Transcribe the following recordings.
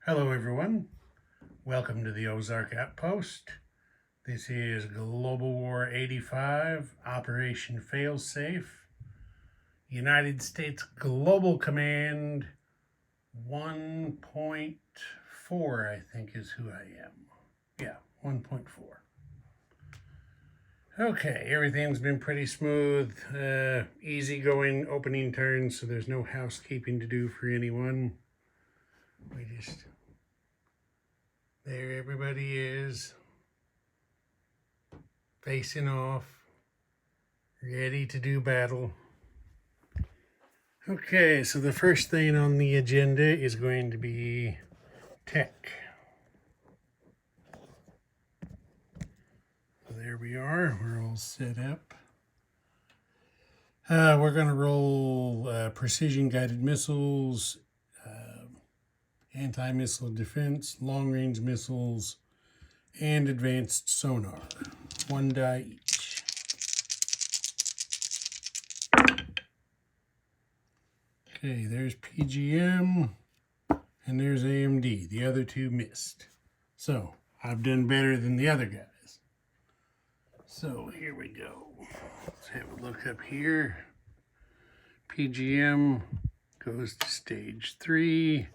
Hello everyone, welcome to the Ozark Outpost. This is Global War 85, Operation Failsafe, United States Global Command 1.4, I think is who I am. Yeah, 1.4. Okay, everything's been pretty smooth, easygoing opening turns, so there's no housekeeping to do for anyone. There everybody is, facing off, ready to do battle. Okay, so the first thing on the agenda is going to be tech. So there we are, we're all set up. We're going to roll precision guided missiles, anti-missile defense, long-range missiles, and advanced sonar. One die each. Okay, there's PGM, and there's AMD. The other two missed. So, I've done better than the other guys. So, here we go. Let's have a look up here. PGM goes to stage 3,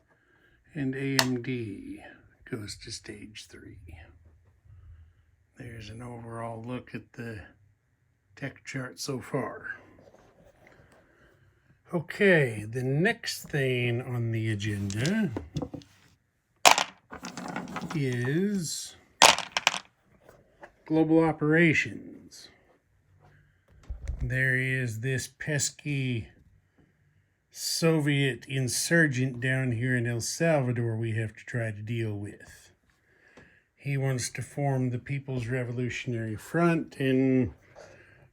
and AMD goes to stage 3. There's an overall look at the tech chart so far. Okay, the next thing on the agenda is global operations. There is this pesky Soviet insurgent down here in El Salvador we have to try to deal with. He wants to form the People's Revolutionary Front, and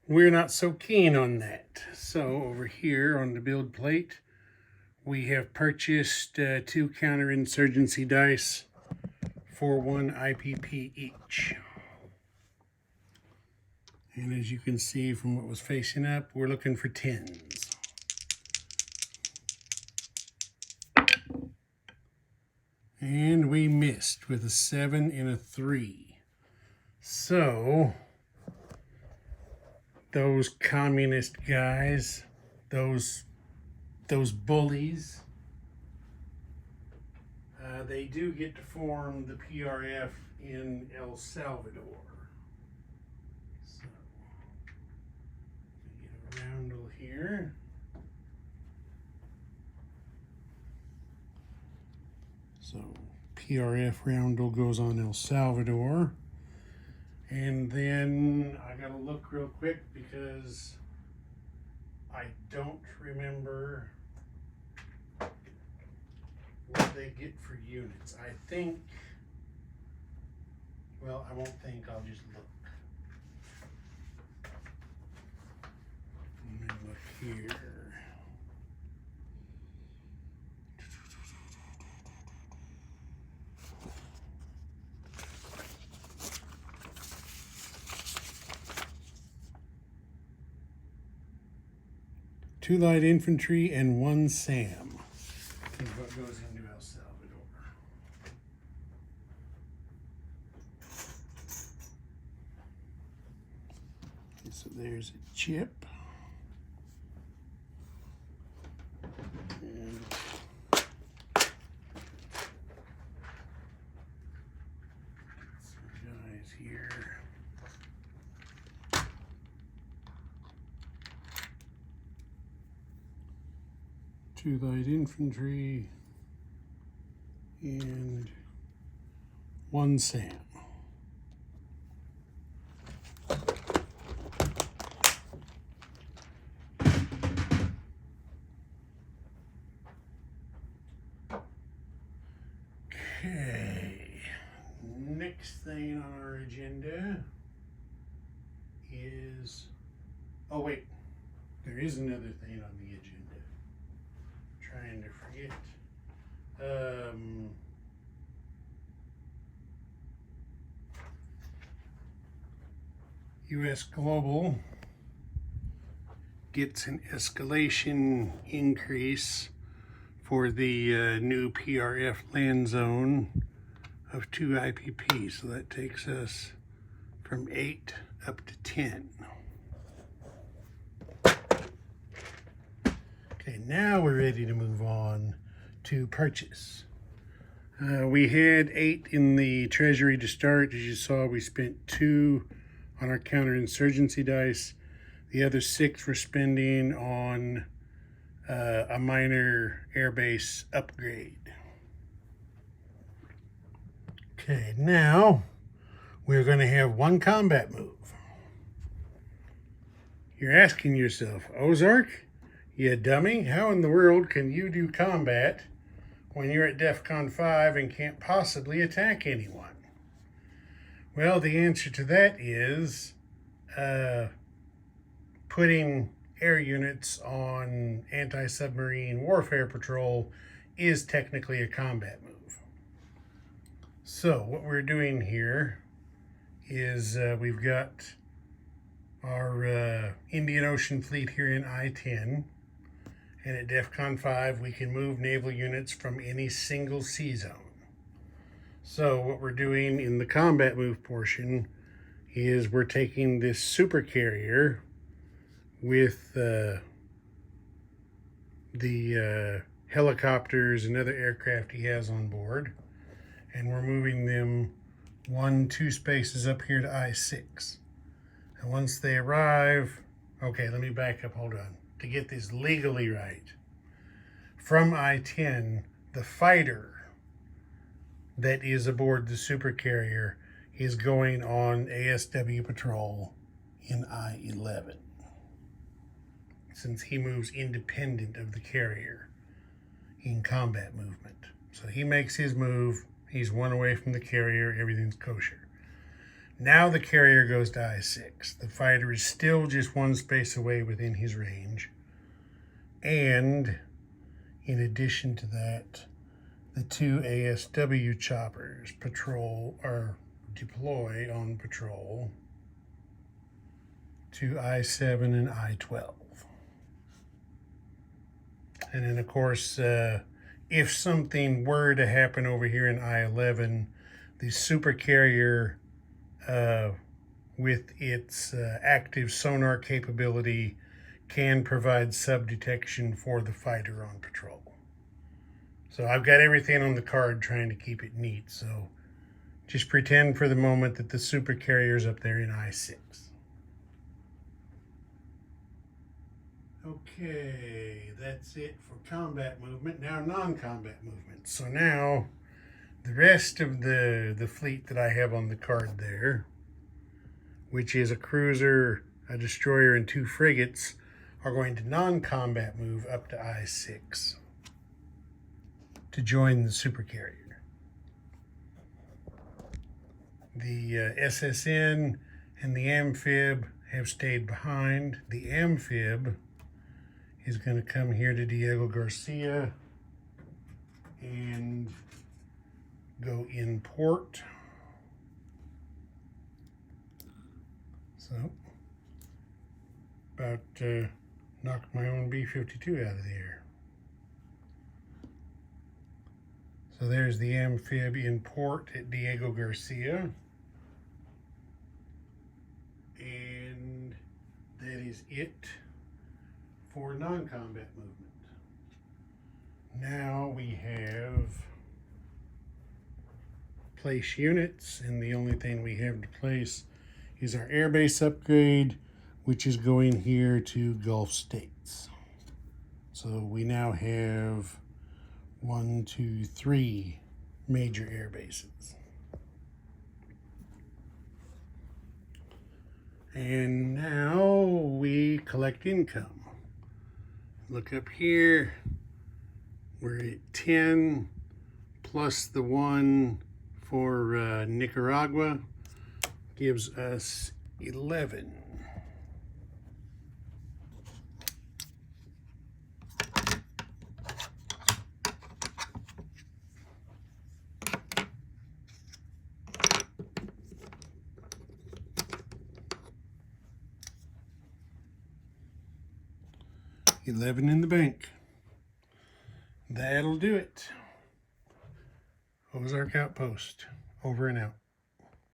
we're not so keen on that. So over here on the build plate, we have purchased 2 counterinsurgency dice for 1 IPP each. And as you can see from what was facing up, we're looking for 10s. And we missed with a 7 and a 3. So, those communist guys, those bullies, they do get to form the PRF in El Salvador. So, get a roundel here. So PRF roundel goes on El Salvador. And then I gotta look real quick because I don't remember what they get for units. I think, well, I won't think, I'll just look. Let me look here. Two light infantry and 1 SAM is what goes into El Salvador. Okay, so there's a chip. And some guys here. Two light infantry and 1 SAM. Okay, next thing on our agenda is, oh wait, there is another thing on the agenda. Trying to forget. US Global gets an escalation increase for the new PRF land zone of 2 IPP. So that takes us from 8 up to 10. Okay, now we're ready to move on to purchase. We had 8 in the treasury to start. As you saw, we spent 2 on our counterinsurgency dice. The other 6 we're spending on a minor airbase upgrade. Okay, now we're going to have 1 combat move. You're asking yourself, Ozark, you dummy, how in the world can you do combat when you're at DEFCON 5 and can't possibly attack anyone? Well, the answer to that is putting air units on anti-submarine warfare patrol is technically a combat move. So what we're doing here is we've got our Indian Ocean Fleet here in I-10. And at DEFCON 5, we can move naval units from any single sea zone. So what we're doing in the combat move portion is we're taking this supercarrier with the helicopters and other aircraft he has on board, and we're moving them 1-2 spaces up here to I-6. And once they arrive, okay, let me back up, hold on. To get this legally right, from I-10, the fighter that is aboard the supercarrier is going on ASW patrol in I-11, since he moves independent of the carrier in combat movement. So he makes his move, he's 1 away from the carrier, everything's kosher. Now the carrier goes to I-6. The fighter is still just 1 space away within his range. And in addition to that, the 2 ASW choppers deploy on patrol to I-7 and I-12. And then of course, if something were to happen over here in I-11, the supercarrier with its active sonar capability can provide sub-detection for the fighter on patrol. So I've got everything on the card trying to keep it neat. So just pretend for the moment that the supercarrier's up there in I-6. Okay, that's it for combat movement. Now non-combat movement. So now the rest of the fleet that I have on the card there, which is a cruiser, a destroyer, and 2 frigates, are going to non-combat move up to I-6 to join the supercarrier. The SSN and the amphib have stayed behind. The amphib is going to come here to Diego Garcia and go in port. So, about knocked my own B-52 out of the air. So there's the amphib in port at Diego Garcia. And that is it for non-combat movement. Now we have place units, and the only thing we have to place is our airbase upgrade, which is going here to Gulf States. So we now have 1, 2, 3 major air bases. And now we collect income. Look up here, we're at 10 plus the 1 for Nicaragua gives us 11. $11 in the bank. that'll do it. Ozark Outpost, over and out.